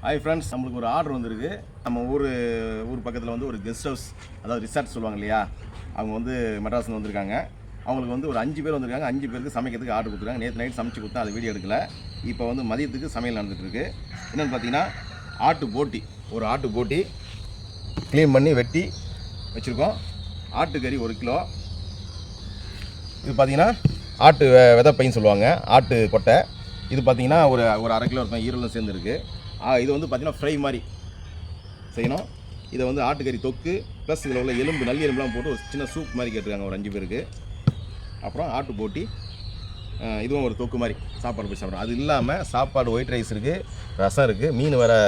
Hi friends, நம்மளுக்கு ஒரு order வந்திருக்கு. நம்ம ஊர் பக்கத்தில் வந்து ஒரு கெஸ்ட் ஹவுஸ், அதாவது ரிசார்ட் சொல்லுவாங்க இல்லையா, அவங்க வந்து மெட்ராஸ்லேருந்து வந்திருக்காங்க. அவங்களுக்கு வந்து ஒரு 5 பேர் வந்திருக்காங்க. 5 பேருக்கு சமைக்கிறதுக்கு ஆர்டர் கொடுத்துருக்காங்க. நேற்று நைட் சமைச்சு கொடுத்தா அது வீடியோ எடுக்கல. இப்போ வந்து மதியத்துக்கு சமையல் நடந்துகிட்ருக்கு. என்னென்னு பார்த்தீங்கன்னா ஆட்டு போட்டி, ஒரு ஆட்டு போட்டி க்ளீன் பண்ணி வெட்டி வச்சுருக்கோம். ஆட்டுக்கறி 1 கிலோ. இது பார்த்தீங்கன்னா ஆட்டு விதைப்பைன்னு சொல்லுவாங்க, ஆட்டு கொட்டை. இது பார்த்தீங்கன்னா ஒரு 1/2 கிலோ இருக்கும், ஈரலும் சேர்ந்துருக்கு. இது வந்து பார்த்தீங்கன்னா ஃப்ரை மாதிரி செய்யணும். இதை வந்து ஆட்டுக்கறி தொக்கு ப்ளஸ் இதில் உள்ள எலும்பு, நல்லி எலும்புலாம் போட்டு ஒரு சின்ன சூப் மாதிரி கேட்டிருக்காங்க ஒரு 5 பேருக்கு. அப்புறம் ஆட்டு போட்டி, இதுவும் ஒரு தொக்கு மாதிரி சாப்பாடு போய் சாப்பிட்றோம். அது இல்லாமல் சாப்பாடு ஒயிட் ரைஸ் இருக்குது, ரசம் இருக்குது, மீன் வேறு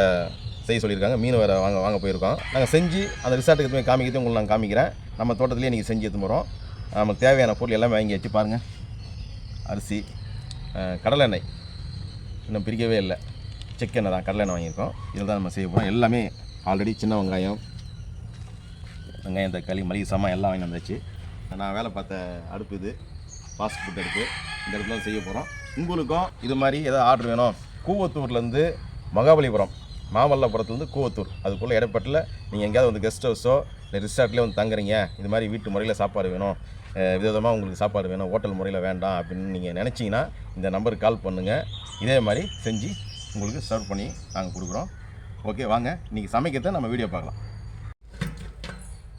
செய்ய சொல்லியிருக்காங்க. மீன் வேறு வாங்க போயிருக்கோம். நாங்கள் செஞ்சு அந்த ரிசார்ட்டுக்கு போய் காமிக்கிறது உங்களுக்கு நான் காமிக்கிறேன். நம்ம தோட்டத்துலேயே நீங்கள் செஞ்சு எடுத்து போகிறோம். நமக்கு தேவையான பொருள் எல்லாமே வாங்கி வச்சு பாருங்கள். அரிசி, கடலை எண்ணெய் இன்னும் பிரிக்கவே இல்லை, செக்கெண்ணெய் தான், கடலை எண்ணெய் வாங்கியிருக்கோம். இதில் தான் நம்ம செய்ய போகிறோம். எல்லாமே ஆல்ரெடி சின்ன வெங்காயம், தக்காளி, மளிகை சாமான் எல்லாம் வாங்கி வந்தாச்சு. நான் வேலை பார்த்த அடுப்பு இது, ஃபாஸ்ட் ஃபுட் அடுப்பு. இந்த இடத்துல செய்ய போகிறோம். உங்களுக்கும் இது மாதிரி ஏதாவது ஆர்டர் வேணும், கூவத்தூர்லேருந்து மகாபலிபுரம், மாமல்லபுரத்துலேருந்து கூவத்தூர், அதுக்குள்ளே இடைப்பட்டில் நீங்கள் எங்கேயாவது வந்து கெஸ்ட் ஹவுஸோ இல்லை ரிசார்ட்லேயே வந்து தங்குறீங்க, இது மாதிரி வீட்டு முறையில் சாப்பாடு வேணும், விதவிதமாக உங்களுக்கு சாப்பாடு வேணும், ஹோட்டல் முறையில் வேண்டாம் அப்படின்னு நீங்கள் நினச்சிங்கன்னா இந்த நம்பருக்கு கால் பண்ணுங்கள். இதே மாதிரி செஞ்சு உங்களுக்கு சர்வ் பண்ணி நாங்கள் கொடுக்குறோம். ஓகே, வாங்க இன்றைக்கி சமைக்கிறத நம்ம வீடியோ பார்க்கலாம்.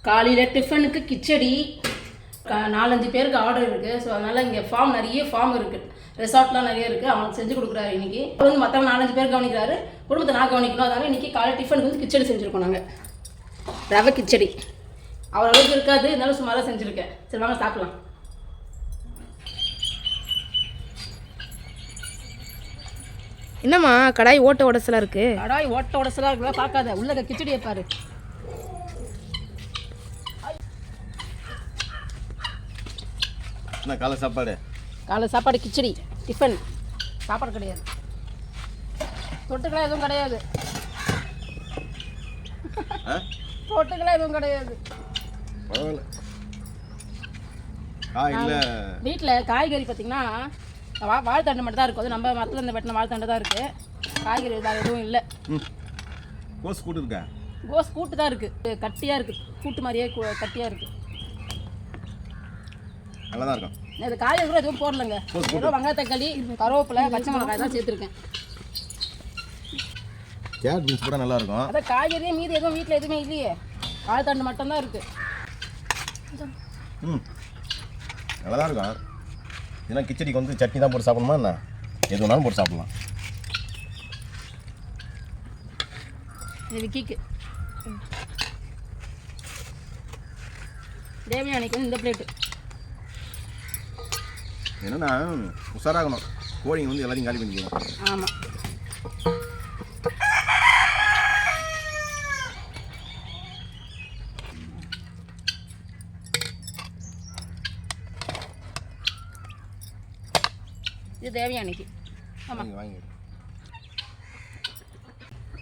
காலையில் டிஃபனுக்கு கிச்சடி, 4-5 பேருக்கு ஆர்டர் இருக்குது. ஸோ அதனால் இங்கே நிறைய ஃபார்ம் இருக்குது, ரெசார்ட்லாம் நிறைய இருக்குது. அவங்களுக்கு செஞ்சு கொடுக்குறாரு. இன்றைக்கி அவர் வந்து மற்றவங்க 4-5 பேர் கவனிக்கிறாரு, குடும்பத்தை நான் கவனிக்கணும். அதனால் இன்றைக்கி காலை டிஃபனுக்கு வந்து கிச்சடி செஞ்சுருக்கோம். நாங்கள் ரவை கிச்சடி அவர் அளவுக்கு இருக்காது, இருந்தாலும் சுமாராக செஞ்சுருக்கேன். சரி வாங்க சாப்பிட்லாம். என்னம்மா கடாய் ஓட்ட உடசலாக இருக்குது? கடாய் ஓட்ட உடசலாக இருக்குல்ல, பார்க்காத, உள்ள கிச்சடியை பாரு. என்ன காலை சாப்பாடு? காலை சாப்பாடு கிச்சடி, டிஃபன். சாப்பாடு கிடையாது, தொட்டுக்கெல்லாம் எதுவும் கிடையாது, தொட்டுக்கெல்லாம் எதுவும் கிடையாது. வீட்டில் காய்கறி பார்த்தீங்கன்னா வாழைத்தண்டு மட்டும் தான் இருக்கும். அது நம்ம மரத்தில் இந்த வெட்டின வாழைத்தண்டு தான் இருக்குது. காய்கறி வேறு எதுவும் இல்லை. கோஸ் கூட்டு இருக்கா? கோஸ் கூட்டு தான் இருக்குது, கட்டியாக இருக்குது, கூட்டு மாதிரியே கட்டியாக இருக்குது. நல்லா தான் இருக்கும். இது காய்கறி கூட எதுவும் போடலைங்க, வெறும் வெங்காய, தக்காளி, கருவேப்பிலை, பச்சை மிளகாய் தான் சேர்த்துருக்கேன். கேரட் பீன்ஸ் கூட நல்லா இருக்கும். அதான் காய்கறியே மீதி எதுவும் வீட்டில் எதுவுமே இல்லையே, வாழைத்தண்டு மட்டும்தான் இருக்குது. நல்லா தான் இருக்கும். ஏன்னா கிச்சடிக்கு வந்து சட்னி தான் போட்டு சாப்பிடணுமா என்ன, எது வேணாலும் போட்டு சாப்பிட்லாம். இது விக்கிக்கு தேவயானிக்கு வந்து இந்த பிளேட்டு. என்னன்னா உஷாராகணும், கோழிங்க வந்து எல்லாத்தையும் காலி பண்ணிக்கணும். ஆமாம், இது தேவயானிக்கு. ஆமாம், வாங்கி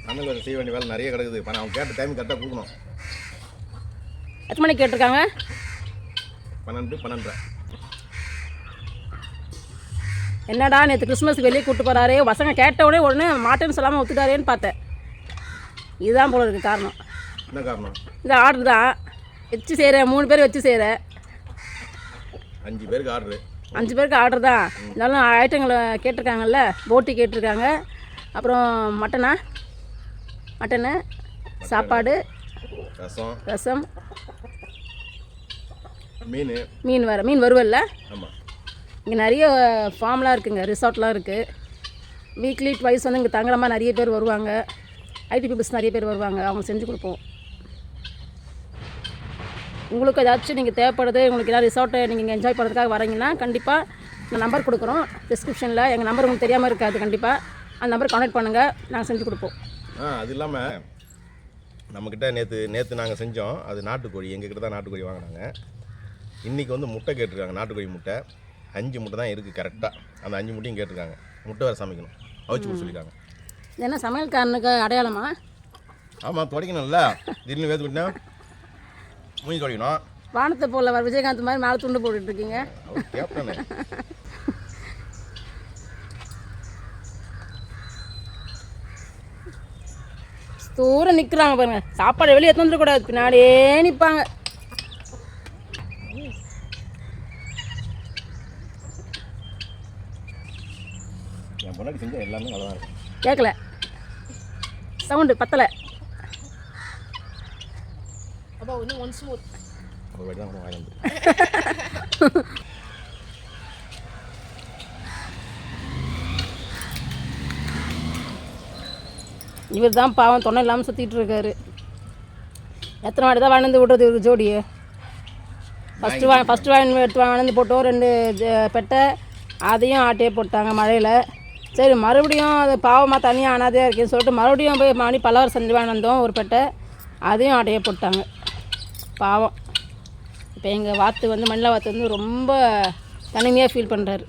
சமையல் வேலை செய்ய வேண்டிய வேலை நிறைய கிடக்குது. இப்போ அவங்க கேட்ட டைம் கரெக்டாக கொடுக்கணும். எத்தனை மணிக்கு கேட்டிருக்காங்க? 12:30. என்னடா நேற்று கிறிஸ்மஸ்க்கு வெளியே கூப்பிட்டு போகிறாரே, பசங்க கேட்ட உடனே மாட்டேன்னு சொல்லாமல் ஒத்துட்டாரேன்னு பார்த்தேன். இதுதான் போல இருக்குது காரணம். என்ன காரணம்? இந்த ஆர்டர் தான் வச்சு செய்கிறேன், 3 பேர் வச்சு செய்கிறேன். 5 பேருக்கு ஆர்டரு. 5 பேருக்கு ஆர்டர் தான். இருந்தாலும் ஐட்டங்களை கேட்டிருக்காங்கல்ல, போட்டி கேட்டிருக்காங்க, அப்புறம் மட்டனு, சாப்பாடு, ரசம், மீன் வேறு, மீன் வருவல்ல. ஆமாம், இங்கே நிறைய ஃபார்ம்லாம் இருக்குங்க, ரிசார்ட்லாம் இருக்குது. வீக்லி ட்வைஸ் வந்து இங்கே தங்குற மாதிரி நிறைய பேர் வருவாங்க, ஐடி பீப்புள்ஸ் நிறைய பேர் வருவாங்க, அவங்க செஞ்சு கொடுப்போம். உங்களுக்கு ஏதாச்சும் நீங்கள் தேவைப்படுது, உங்களுக்கு ஏதாவது ரிசார்ட்டை நீங்கள் இங்கே என்ஜாய் பண்ணுறதுக்காக வரீங்கன்னா கண்டிப்பாக இந்த நம்பர் கொடுக்குறோம் டிஸ்கிரிப்ஷனில். எங்கள் நம்பர் உங்களுக்கு தெரியாமல் இருக்காது, கண்டிப்பாக அந்த நம்பர் கான்டாக்ட் பண்ணுங்கள், நாங்கள் செஞ்சு கொடுப்போம். அது இல்லாமல் நம்மக்கிட்ட நேற்று நாங்கள் செஞ்சோம், அது நாட்டுக்கோழி. எங்ககிட்ட தான் நாட்டுக்கோழி வாங்கினாங்க. இன்றைக்கி வந்து முட்டை கேட்டிருக்காங்க, நாட்டுக்கோழி முட்டை. 5 முட்டை தான் இருக்குது கரெக்டாக. அந்த 5 முட்டையும் கேட்டிருக்காங்க. முட்டை வேறு சமைக்கணும், அவிச்சு கொடுத்து சொல்லியிருக்காங்க. ஏன்னா சமையல்காரனுக்கு அடையாளமா? ஆமாம், துடைக்கணும்ல, திடீர்னு வேத்து விட்டா மூஞ்சி துடைக்கணும். வானத்தை போல விஜயகாந்த் மாதிரி மேலே துண்டு போட்டுட்ருக்கீங்க. கேப்டனே தூரம் நிற்கிறாங்க பாருங்க. சாப்பாடு வெளியே எடுத்து வந்துடக்கூடாது, பின்னாடியே நிற்பாங்க. என் பொண்ணாடி செஞ்சால் எல்லாமே நல்லா இருக்கும். கேட்கல, சவுண்டு பத்தலை. அப்பா இன்னும் ஒன்ஸ் மோர். ஒரு வாட்டி தான் வாங்கி வந்து இவர் தான் பாவம் தொண்டை இல்லாமல் சுற்றிட்டு இருக்காரு. எத்தனை வாட்டி தான் வாழ்ந்து விடுறது இவருக்கு ஜோடியை? ஃபஸ்ட்டு எடுத்து வாழ்ந்து போட்டோம் 2 பெட்டை, அதையும் ஆட்டையே போட்டாங்க மழையில். சரி மறுபடியும் அது பாவமாக தனியாக ஆனாதே இருக்கேன்னு சொல்லிட்டு மறுபடியும் போய் மறுபடியும் பல்லவர் செஞ்சு வந்தோம் ஒரு பெட்டை, அதையும் ஆட்டையே போட்டாங்க பாவம். இப்போ எங்கள் வாத்து வந்து மண்ணில் வாத்து வந்து ரொம்ப தனிமையாக ஃபீல் பண்ணுறாரு.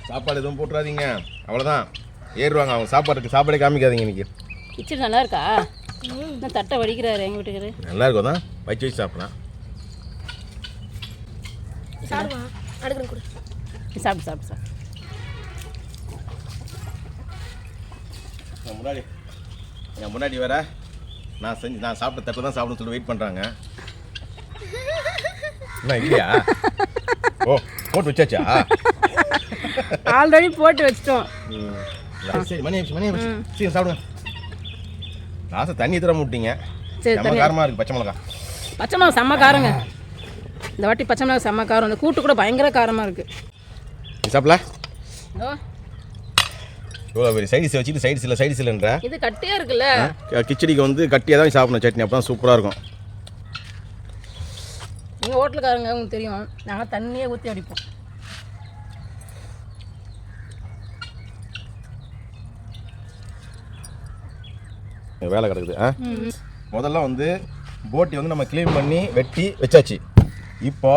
சாப்பாடு எதுவும் போட்டுறாதீங்க, அவ்வளோதான் ஏறுவாங்க. அவங்க சாப்பாடே காமிக்காதீங்க இன்னைக்கு. கிச்சடி நல்லா இருக்கா? இன்னும் தட்டை வடிக்கிறாரு எங்கள் வீட்டுக்காரு. நல்லா இருக்கும் தான், வச்சு சாப்பிட்லாம். சாப்பிடுவான் அடுக்கிறேன் கூட. சாப்பிடு. என் முன்னாடி வேற நான் சாப்பிட்ட தட்டில் தான் சாப்பிடணும்னு சொல்லி வெயிட் பண்ணுறாங்க. என்ன இல்லையா? ஓ போட்டு வச்சாச்சா? ஆல்ரெடி போட்டு வச்சிட்டோம். சரி மணி ஆயிடுச்சு சரி சாப்பிடுங்க. லாஸ்ட் தண்ணி தர விட்டீங்க. சரி செம்ம காரமாக இருக்குது பச்சை மிளகா செம்ம காரங்க. இந்த வாட்டி பச்சை மிளகா செம்ம காரம். இந்த கூட்டு கூட பயங்கர காரமாக இருக்குது. நீ சாப்பிடல? ஓ இவ்வளோ பெரிய சைடிஸ் வச்சுட்டு சைடிஸ் இல்லைன்ற இது கட்டியாக இருக்குல்ல. கிச்சடிக்கு வந்து கட்டியாக தான் சாப்பிடணும் சட்னி, அப்போ தான் சூப்பராக இருக்கும். எங்கள் ஹோட்டலுக்காரங்க உங்களுக்கு தெரியும், நாங்கள் தண்ணியே ஊற்றி அடிப்போம். வேலை கிடக்குது. முதல்ல வந்து போட்டி வந்து நம்ம க்ளீன் பண்ணி வெட்டி வச்சாச்சு. இப்போ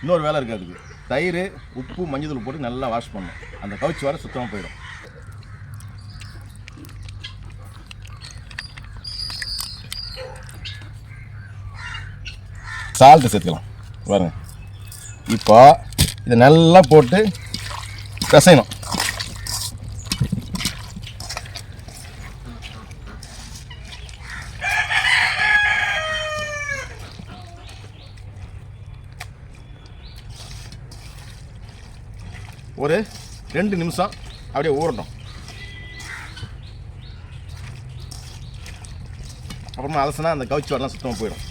இன்னொரு வேலை இருக்குது. அதுக்கு தயிர் உப்பு மஞ்சள் போட்டு நல்லா வாஷ் பண்ணணும். அந்த கவுச்சி வர சுத்தமாக போயிடும். சால்ட்டு சேர்த்துக்கலாம் பாருங்க. இப்போ இதை நல்லா போட்டு பிசையணும். ஒரு 2 நிமிஷம் அப்படியே ஊறட்டும். அப்புறமா அலசினா அந்த கவுச்சி வரலாம் சுத்தமாக போயிடும்.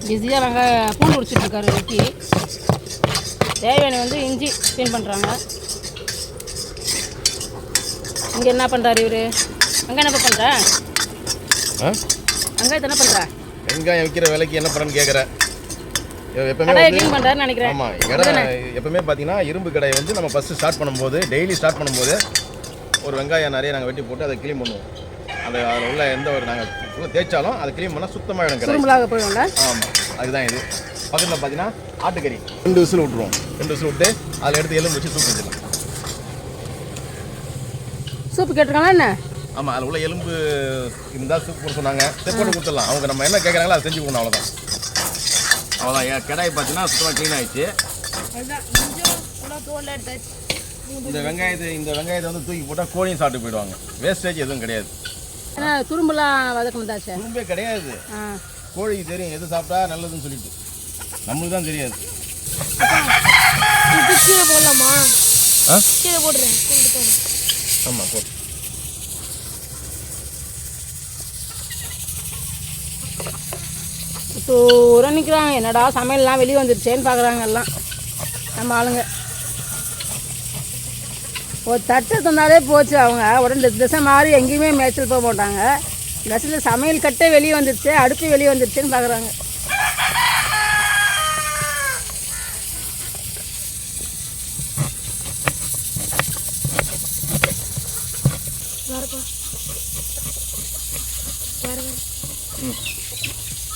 பிஸியாக நாங்கள் பூண்டு உடிச்சிட்டு இருக்காரு வெட்டி. தேவையான வந்து இஞ்சி க்ளீன் பண்ணுறாங்க. இங்கே என்ன பண்ணுறாரு இவர்? அங்கே என்ன பண்ணுற? வெங்காயத்தை என்ன பண்ணுற? வெங்காயம் விற்கிற விலைக்கு என்ன பண்ணுறேன்னு கேட்குறேன். எப்பவுமே க்ளீன் பண்ணுறாருன்னு நினைக்கிறேன். ஆமாம், கடை எப்பவுமே பார்த்தீங்கன்னா இரும்பு கடையை வந்து நம்ம ஃபஸ்ட்டு டெய்லி ஸ்டார்ட் பண்ணும்போது ஒரு வெங்காயம் நிறைய நாங்கள் வெட்டி போட்டு அதை க்ளீன் பண்ணுவோம். அதில் உள்ள எந்த ஒரு நாங்கள் ஃபுல்லாக தேய்ச்சாலும் அதை க்ளீன் பண்ணால் சுத்தமாக கடை போயிடும்ல. ஆமாம், அதுதான் இது. பக்கத்தில் பார்த்தீங்கன்னா ஆட்டுக்கறி 2 விசில் விட்டுருவோம். 2 விசில் விட்டு அதில் எடுத்து எலும்பு வச்சு சூப் வச்சுக்கலாம். சூப்பு கேட்டிருக்காங்களா என்ன? ஆமாம், அதில் உள்ள எலும்பு இருந்தால் சூப் போட சொன்னாங்க. சரி போட்டு கொடுத்துடலாம். அவங்க நம்ம என்ன கேட்குறாங்களோ அதை செஞ்சு கொடுக்கணும். அவ்வளோதான். என் கடாய் பார்த்தீங்கன்னா சுத்தமாக க்ளீன் ஆகிடுச்சு. இந்த வெங்காயத்தை வந்து தூக்கி போட்டால் கோழியும் சாப்பிட்டு போயிடுவாங்க. வேஸ்டேஜ் எதுவும் கிடையாது. ஏன்னா துரும்புலாம் வதக்கணுதாச்சே? துரும்பே கிடையாது. கோழிக்கு தெரியும் எது சாப்பிட்டா நல்லதுன்னு சொல்லிட்டு, நம்மளுக்கு தான் தெரியாது. கீழே போடலாமா? கீழே போடுறேன். ஆமாம் போட்டு தூரம் நிற்கிறாங்க. என்னடா சமையல்லாம் வெளியே வந்துருச்சேன்னு பார்க்குறாங்க எல்லாம் நம்ம ஆளுங்க. ஒரு தட்டு தந்தாலே போச்சு. அவங்க உடனே திசை மாதிரி எங்கேயுமே மேய்ச்சல் போக மாட்டாங்க. கடைசியில் சமையல் கட்டே வெளியே வந்துருச்சு, அடுப்பு வெளியே வந்துருச்சுன்னு பார்க்குறாங்க.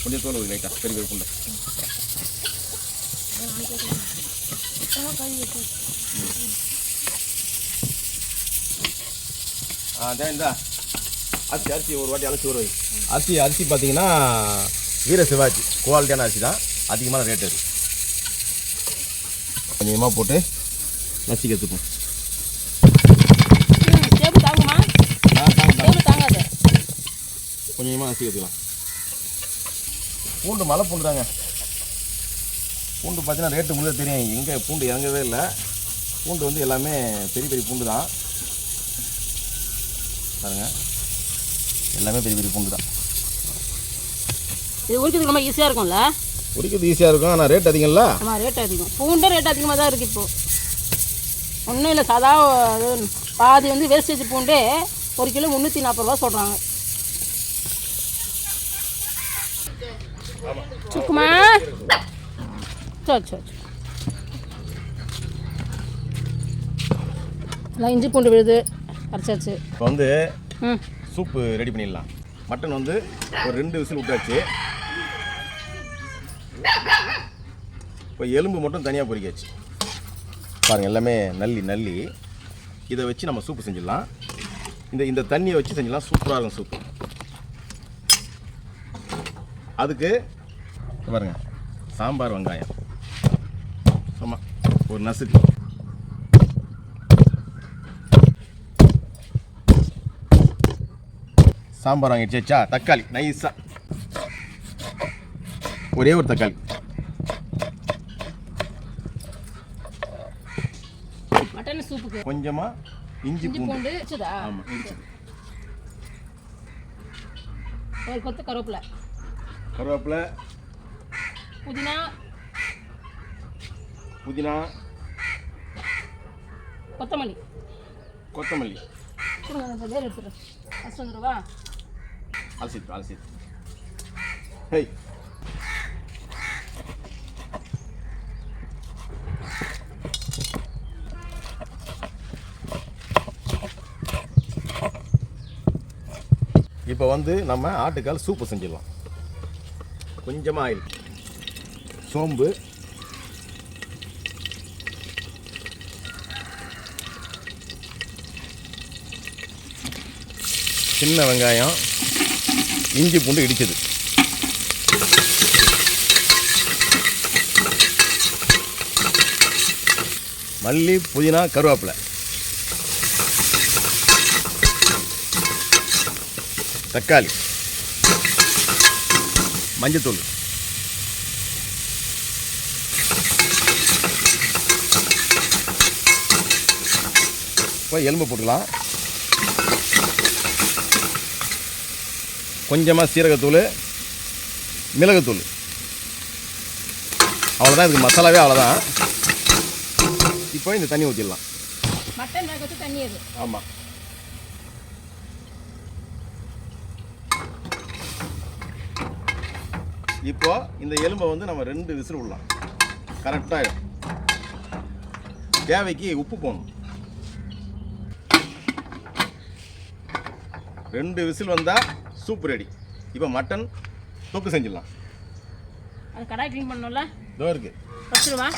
கொஞ்சம் தோல் ஒரு லைட்டாக பெரிய புண்டை. இந்தா அரிசி ஒரு வாட்டி அலசி ஊற வை. அரிசி பார்த்தீங்கன்னா வீர சிவாச்சி குவாலிட்டியான அரிசி தான், அதிகமான ரேட் அது. கொஞ்சமாக போட்டு நசி கற்றுப்போம். டேபிள் தாங்குமா? டேபிள் தாங்காது. கொஞ்சமாக நசி கற்றுக்கலாம். பூண்டு மலை பூண்டு தாங்க. பூண்டு பார்த்தீங்கன்னா ரேட்டு முடிஞ்சது தெரியும். எங்கே பூண்டு இறங்கவே இல்லை. பூண்டு வந்து எல்லாமே பெரிய பெரிய பூண்டு தான் பாருங்கள். எல்லாமே பெரிய பெரிய பூண்டு தான். இது உரிக்கிறதுக்கு ரொம்ப ஈஸியாக இருக்கும்ல? உரிக்கிறது ஈஸியாக இருக்கும், ஆனால் ரேட் அதிகம்ல. ஆமாம், ரேட் அதிகம். பூண்டும் ரேட் அதிகமாக தான் இருக்குது இப்போது. ஒன்றும் இல்லை, சாதா பாதி வந்து வேஸ்டேஜ் பூண்டே 1 கிலோ 340 ரூபா சொல்கிறாங்க. சுக்குமா சரி சரி எல்லாம் இஞ்சி பூண்டு விழுது அரைச்சாச்சு. இப்போ வந்து சூப்பு ரெடி பண்ணிடலாம். மட்டன் வந்து ஒரு 2 விசில் விட்டாச்சு. இப்போ எலும்பு மட்டும் தனியாக பொரிக்காச்சு பாருங்கள். எல்லாமே நல்லி இதை வச்சு நம்ம சூப்பு செஞ்சிடலாம். இந்த தண்ணியை வச்சு செஞ்சிடலாம். சூப்பராக இருக்கும் சூப்பு. அதுக்கு பாருங்கள், சாம்பார் வெங்காயம் ஆமாம் ஒரு நசுக்கு, சாம்பார் வாங்கிடுச்சா, தக்காளி நைஸாக ஒரே ஒரு தக்காளி, மட்டன் சூப்புக்கு கொஞ்சமாக இஞ்சி பூண்டு. ஆமாம், ஒரு கொத்து கருவேப்பிலை, புதினா, கொத்தமல்லி வேறு எடுத்துகிறேன். ஃபஸ்ட் வந்துடுவா அலசிட்டு ஹேய். இப்போ வந்து நம்ம ஆட்டுக்கால் சூப்பு செஞ்சிடலாம். கொஞ்சமாக ஆயில், சோம்பு, சின்ன வெங்காயம், இஞ்சி பூண்டு இடிச்சது, மல்லி, புதினா, கருவேப்பிலை, தக்காளி, மஞ்சத்தூள், இப்போ எலும்பு போட்டுக்கலாம். கொஞ்சமாக சீரகத்தூள், மிளகுத்தூள், அவ்வளோதான். இதுக்கு மசாலாவே அவ்வளோதான். இப்போ இந்த தண்ணி ஊற்றிடலாம். மட்டன் வேக வச்சு தண்ணி அது. ஆமாம். இப்போ இந்த எலும்பை வந்து நம்ம 2 விசில் விடலாம். கரெக்டாக தேவைக்கு உப்பு போடணும். 2 விசில் வந்தால் சூப் ரெடி. இப்போ மட்டன் தொக்கு செஞ்சிடலாம். அது கடாய் க்ளீன் பண்ணணும்ல, இதோ இருக்கு. வச்சுருவா.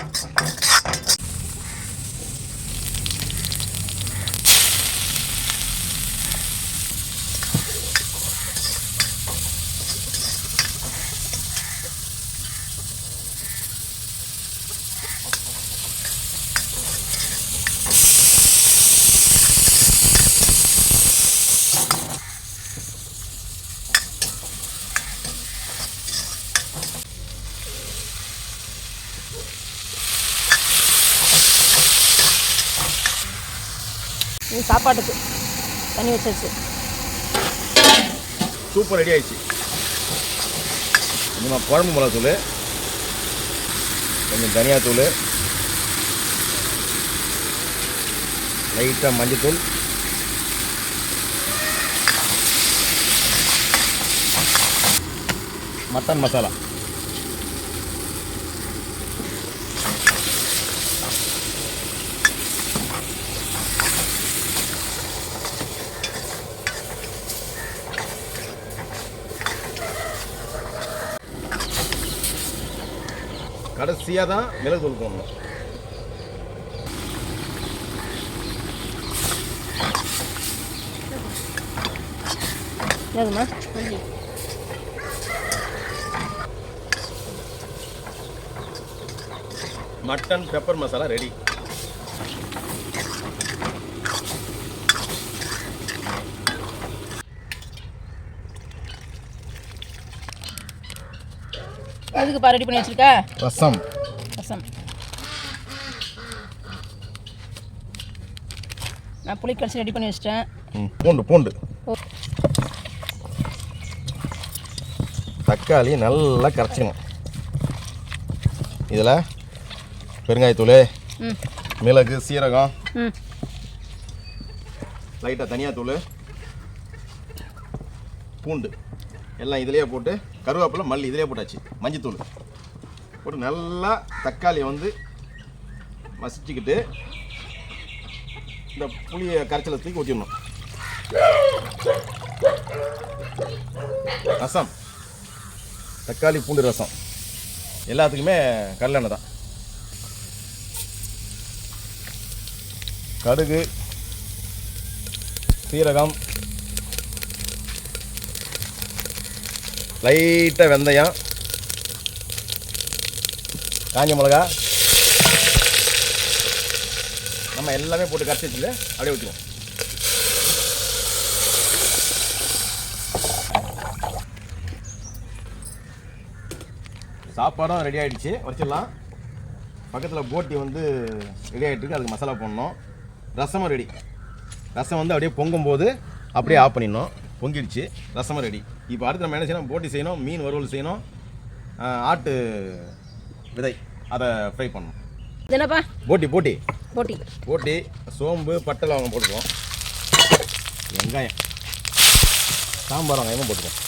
சாப்பாட்டுக்கு தண்ணி வச்சாச்சு. சூப்பர் ரெடி ஆயிடுச்சு. கொஞ்சமாக குழம்பு மிளகாத்தூள், கொஞ்சம் தனியாத்தூள், லைட்டாக மஞ்சத்தூள், மட்டன் மசாலா, கடைசியாக தான் மிளகுத்தூள் போடணும். ஏதுமா மட்டன் பெப்பர் மசாலா ரெடி. எதுக்குப்பா ரெடி பண்ணி வச்சிருக்க? ரசம். ரசம். நான் புளி கரைச்சி ரெடி பண்ணி வச்சிட்டேன். பூண்டு தக்காளி நல்லா கரைச்சிக்கணும். இதில் பெருங்காயத்தூள், மிளகு, சீரகம், லைட்டாக தனியாத்தூள், பூண்டு எல்லாம் இதிலே போட்டு, கருவேப்பிலை, மல்லி இதிலே போட்டாச்சு, மஞ்சத்தூள் போட்டு நல்லா தக்காளியை வந்து மசிச்சுக்கிட்டு இந்த புளியை கரைச்சலை தூக்கி ஊற்றிடணும். ரசம், தக்காளி பூண்டு ரசம் எல்லாத்துக்குமே கடலெண்ணெய் தான். கடுகு, சீரகம், லைட்டாக வெந்தயம், காஞ்ச மிளகா நம்ம எல்லாமே போட்டு கரைச்சி வச்சுட்டு அப்படியே ஊற்றிடுவோம். சாப்பாடும் ரெடி ஆகிடுச்சு, வச்சிடலாம். பக்கத்தில் போட்டி வந்து ரெடி ஆகிட்டு அதுக்கு மசாலா போடணும். ரசமும் ரெடி. ரசம் வந்து அப்படியே பொங்கும்போது அப்படியே ஆஃப் பண்ணிடணும். பொங்கிடுச்சு, ரசமும் ரெடி. இப்போ அடுத்து நம்ம என்ன செய்யணும், போட்டி செய்யணும், மீன் வறுவல் செய்யணும், ஆட்டு விதை அதை ஃப்ரை பண்ணணும். என்னப்பா? போட்டி சோம்பு, பட்டை, லவங்கம் போட்டுக்குவோம். வெங்காயம், சாம்பார் வெங்காயமும் போட்டுக்குவோம்.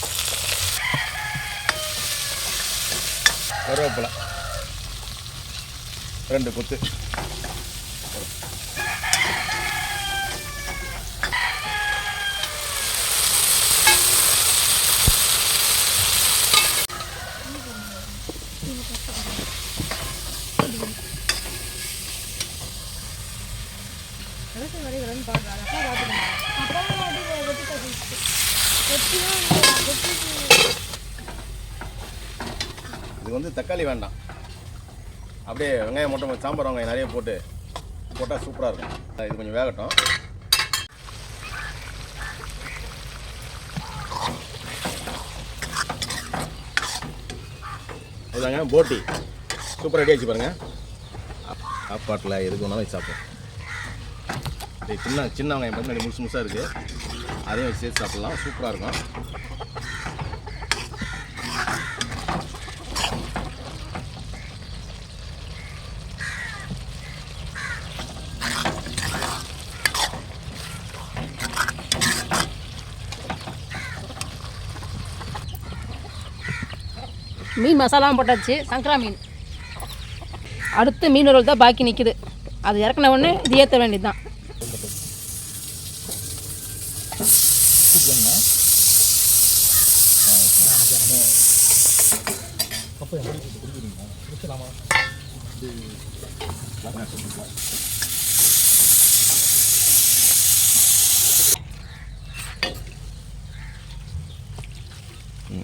கருவேப்பிலை 2 கொத்து. இது வந்து தக்காளி வேண்டாம், அப்படியே வெங்காயம் மட்டும், சாம்பார் வெங்காயம் நிறைய போட்டால் சூப்பராக இருக்கும். இது கொஞ்சம் வேகட்டும். அதுதாங்க போட்டி சூப்பராக ரெடி ஆச்சு பாருங்கள். சாப்பாட்டில் எதுக்கு வேணாலும் வச்சு சாப்பிடும். சின்ன வெங்காயம் பார்த்து முழுசு முழுசாக இருக்குது, அதையும் வச்சு சேர்த்து சாப்பிட்லாம், சூப்பராக இருக்கும். மீன் மசாலாவும் போட்டாச்சு, சங்கரா மீன். அடுத்து மீன் வறுவல் தான் பாக்கி நிற்குது. அது இறக்குன உடனே இது ஏற்ற வேண்டியது தான்.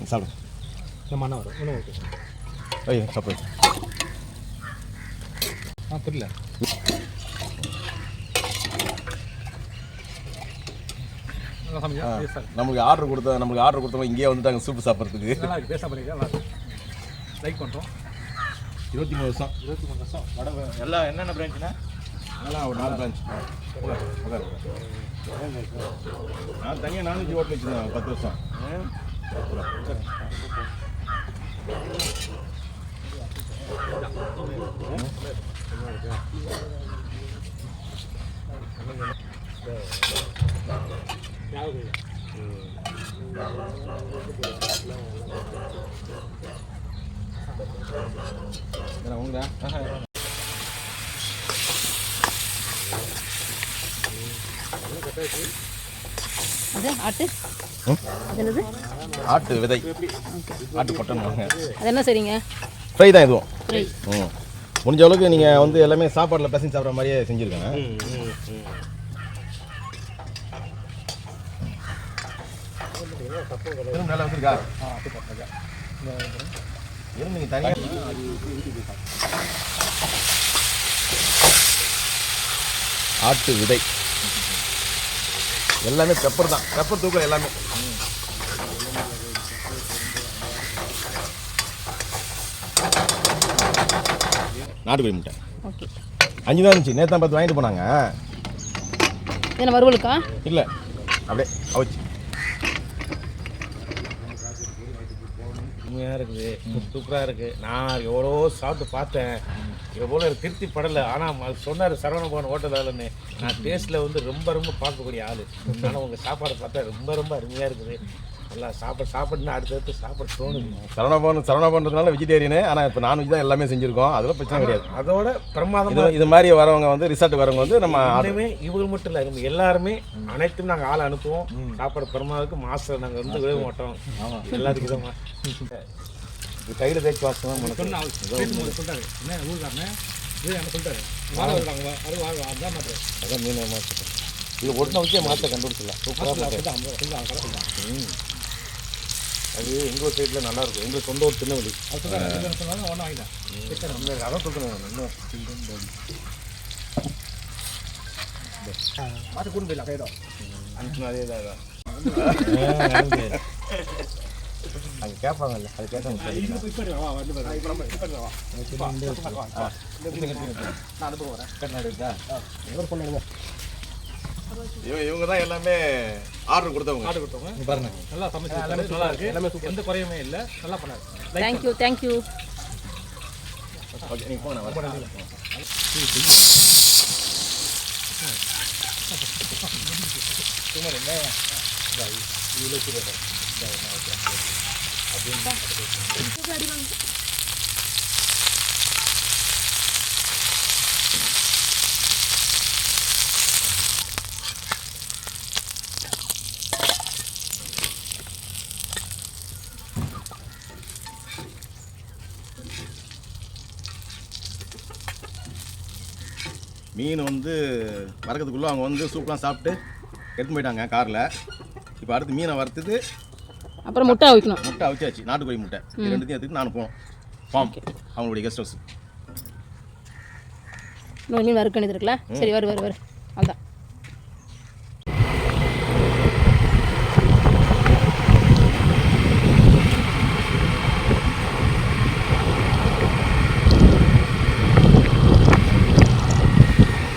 சாப்பிடு. ஐயோ சாப்பிடு. தெரியல. நமக்கு ஆர்டர் கொடுத்தவங்க இங்கேயே வந்துட்டாங்க சூப்பு சாப்பிட்றதுக்கு. லைக் பண்ணுறோம். 23 வருஷம். எல்லாம் என்னென்ன பிரான்ச்சுண்ணா? அதெல்லாம் ஒரு 4 பிரான்ச். நான் தனியாக நான்வெஜ் ஹோட்டல் வச்சுருந்தேன் 10 வருஷம். அது ஆட்டு அது என்னது? ஆட்டு விதை, ஆட்டு பொட்டன். அது என்ன சரிங்க? ஃப்ரை தான் இதுவும். ஃப்ரை. முடிஞ்ச அளவுக்கு நீங்கள் வந்து எல்லாமே சாப்பாட்டில் பசங்க சாப்பிட்ற மாதிரியே செஞ்சுருக்கேன். நல்லா வந்துருக்கா? நீங்கள் தனியாக ஆட்டு விதை எல்லாமே பெப்பர் தான், பெப்பர் தூக்கம் எல்லாமே. நாட்டுக்கோழி முட்டை ஓகே. 5 தான் இருந்துச்சு, நேற்று 10 வாங்கிட்டு போனாங்க. என்ன வறுவலுக்கா? இல்லை அப்படியே அவிச்சு. உண்மையாக இருக்குது, சூப்பராக இருக்குது. நான் எவ்வளோ சாப்பிட்டு பார்த்தேன், எவ்வளோ திருப்தி படலை. ஆனால் சொன்னார் சரவணபவன் ஹோட்டலாலன்னு. நான் டேஸ்ட்டில் வந்து ரொம்ப ரொம்ப பார்க்கக்கூடிய ஆள். ஆனால் உங்கள் சாப்பாடை பார்த்தா ரொம்ப ரொம்ப அருமையாக இருக்குது. நல்லா சாப்பிட்னா அடுத்தடுத்து சாப்பிட தோணுது. சரவணபவன்றதுனால வெஜிடேரியனு. ஆனால் இப்போ நான்வெஜ் தான் எல்லாமே செஞ்சுருக்கோம், அதெல்லாம் பிரச்சனை கிடையாது. அதோட பிரமாதமாக இது மாதிரி வரவங்க வந்து ரிசார்ட் வரவங்க வந்து நம்ம அதுவுமே இவங்க மட்டும் இல்லை, நம்ம எல்லாருமே அனைத்தும் நாங்கள் ஆள் அனுப்புவோம். சாப்பாடு பிரமாதத்துக்கு மாஸ்டர் நாங்கள் வந்து விட மாட்டோம். எல்லாத்துக்கும் தான் கையில் தேய்ச்சி வாசம் சொல்லிட்டாரு. என்ன ஊருக்காரனே இது என்ன சொல்லிட்டாரு, அதான் மீன் மாற்றம். இது ஒன்று வச்சே மாற்ற கண்டுபிடிச்சிடலாம். சூப்பராக அது எங்கள் சைடில் நல்லாயிருக்கும். எங்கள் சொந்த ஒரு திருநெல்வேலி. ஒன்றும் வாங்கிட்டேன். அதான் சொல்லுங்கள் இன்னும் மாட்டு கூண்டு போயிடலாம் கையிடும். அதே தான் அது கேட்பாங்கல்ல, அது கேட்டாங்க. இவங்க தான் எல்லாமே ஆர்டர் கொடுத்தவங்க. பாருங்க, நல்லா சமைச்சு நல்லா இருக்கு, எல்லாமே எந்த குறையுமே இல்லை, நல்லா பண்ணாரு. Thank you thank you. ஓகே, நீங்கள் போங்க, நான் வரேன். மீன் வந்து வறுக்கிறதுக்குள்ளே அவங்க வந்து சூப்பராக சாப்பிட்டு எடுத்து போயிட்டாங்க காரில். இப்போ அடுத்து மீனை வறுத்துட்டு அப்புறம் முட்டை வைக்கணும். முட்டை அவிச்சாச்சு, நாட்டுக்கோழி முட்டை. இது ரெண்டுத்தையும் எடுத்துட்டு நான் போனோம் ஃபார்ம், அவங்களுடைய கெஸ்ட் ஹவுஸ். இன்னொரு மீன் வறுக்க வேண்டியது இருக்குல்ல. சரி வரு அதுதான்.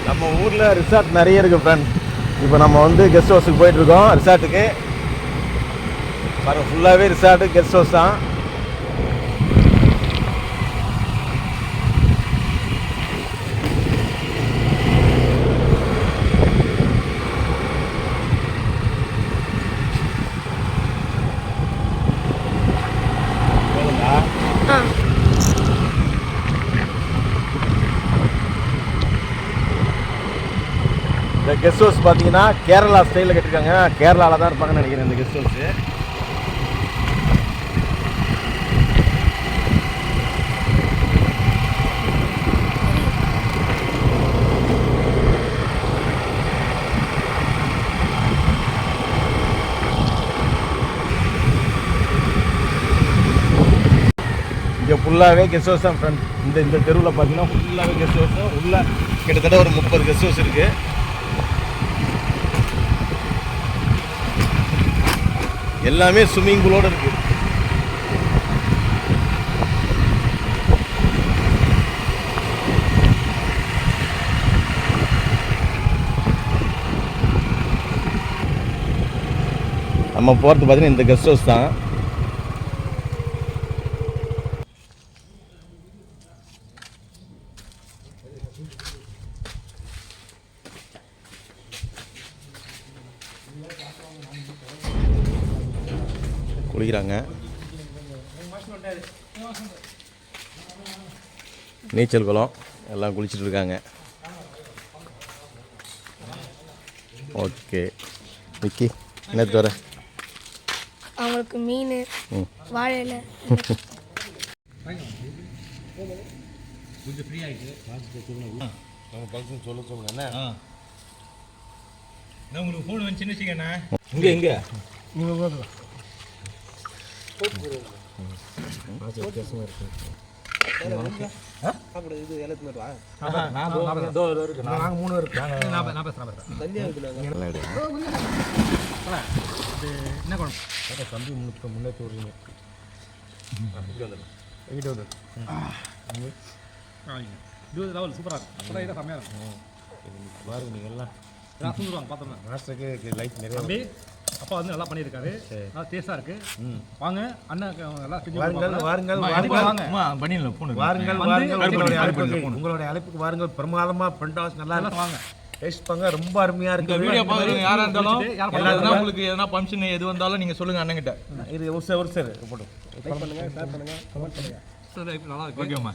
நம்ம ஊரில் ரிசார்ட் நிறைய இருக்குது ஃப்ரெண்ட். இப்போ நம்ம வந்து கெஸ்ட் ஹவுஸுக்கு போயிட்டுருக்கோம். ரிசார்ட்டுக்கு பாருங்கள், ஃபுல்லாகவே ரிசார்ட்டு கெஸ்ட் ஹவுஸ் தான். இந்த கெஸ்ட் ஹவுஸ் பார்த்தீங்கன்னா கேரளா ஸ்டைலில் கட்டிருக்காங்க. கேரளாவில் தான் இருப்பாங்கன்னு நினைக்கிறேன் இந்த கெஸ்ட் ஹவுஸு. இங்கே ஃபுல்லாகவே கெஸ்ட் ஹவுஸ் தான் ஃப்ரெண்ட். இந்த தெருவில் பார்த்தீங்கன்னா ஃபுல்லாகவே கெஸ்ட் ஹவுஸ் தான். உள்ள கிட்டத்தட்ட ஒரு 30 கெஸ்ட் ஹவுஸ் இருக்குது. எல்லாமே ஸ்விம்மிங் பூலோடு இருக்குது. நம்ம போகிறது பார்த்தீங்கன்னா இந்த கெஸ்ட் ஹவுஸ் தான். குளிக்கிறாங்க. நீச்சல் குளம் எல்லாம் குளிச்சுட்டு இருக்காங்க. ஓகே விக்கி, நேற்று வர அவங்களுக்கு மீன் வாழை இலை கொஞ்சம் ஃப்ரீ ஆகிட்டு நம்ம பங்க்ஷன் சொல்லுங்க என்ன. நான் உங்களுக்கு ஃபோன் வந்துச்சுன்னு வச்சுக்கண்ணா. இங்கே தம்பி முன்னேற்றி வருவீங்க. 20 லெவல் சூப்பராக இருக்கும் சூப்பராக செம்மையாக இருக்கும் பாருங்க நீங்கள் எல்லாம் நான் தூங்குவாங்க பார்த்துருந்தேன் மாஸ்டருக்கு லைஃப் நிறைய தம்பி அப்பா வந்து நல்லா பண்ணியிருக்காரு நல்லா டேஸ்ட்டாக இருக்கு வாங்க அண்ணன் நல்லா செஞ்சு வாருங்கள் கொடுப்பாங்க. வாருங்கள் வாங்க பண்ணிடல போன வாருங்கள் வாருங்கள் உங்களுடைய அழைப்புக்கு வாருங்கள் பிரமாதமாக பெண்டாஸ் நல்லா எல்லாம் வாங்க டேஸ்ட் பண்ண ரொம்ப அருமையாக இந்த இருக்கு வீடியோ பார்க்குறவங்க யாரா இருந்தாலும் யார் எல்லாருக்கும் உங்களுக்கு எதனா ஃபங்க்ஷன் எது வந்தாலும் நீங்க சொல்லுங்க அண்ணன்கிட்ட. இது ஒரு சார் போட்டு சரி, நல்லா இருக்கு ஓகேம்மா.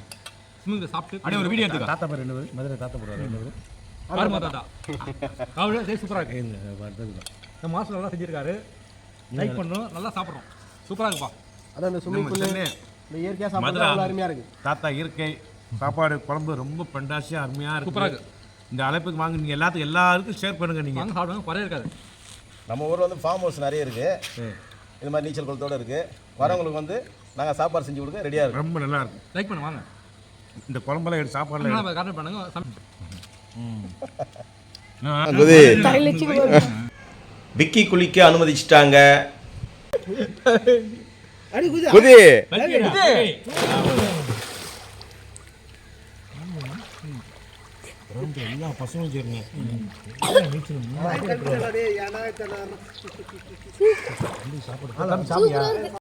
ஸ்மூத் சாப்பிட்டு அப்படியே ஒரு வீடியோ எடுத்துக்கோ. தாத்தா பேர் ரெண்டு பேர் மதுரை தாத்தா போடுவார் ரெண்டு பேர் ஆர்மா தாத்தா அவரு டேஸ்ட் சூப்பராக இருக்கு இந்த மாஸ்டர் நல்லா செஞ்சிருக்காரு லைக் பண்ணுறோம் நல்லா சாப்பிட்றோம் சூப்பராக இருக்குப்பா அதான் இந்த ஸ்விம்மிங் பூல் இந்த இயற்கையாக சாப்பிட்றது அவ்வளோ அருமையாக இருக்குது. தாத்தா இயற்கை சாப்பாடு குழம்பு ரொம்ப பெண்டாசியாக அருமையாக இருக்கு. சூப்பராக இருக்கு இந்த அழைப்புக்கு வாங்க நீங்கள் எல்லாருக்கும் ஷேர் பண்ணுங்க நீங்கள். வாங்க சாப்பிடுவாங்க குறைய இருக்காது நம்ம ஊரில் வந்து ஃபார்ம் ஹவுஸ் நிறைய இருக்குது, இது மாதிரி நீச்சல் குளத்தோடு இருக்குது. வரவங்களுக்கு வந்து நாங்கள் சாப்பாடு செஞ்சு கொடுக்க ரெடியாக இருக்கோம். ரொம்ப நல்லா இருக்கும். லைக் பண்ணு வாங்க இந்த குழம்புல எடுத்து சாப்பாடுல கான்டாக்ட் பண்ணுங்க விக்கி குளிக்க அனுமதிச்சிட்டாங்க. அடி குதி குதி எல்லா பசங்களும் சேருங்க. ஏன்னா சாப்பிடு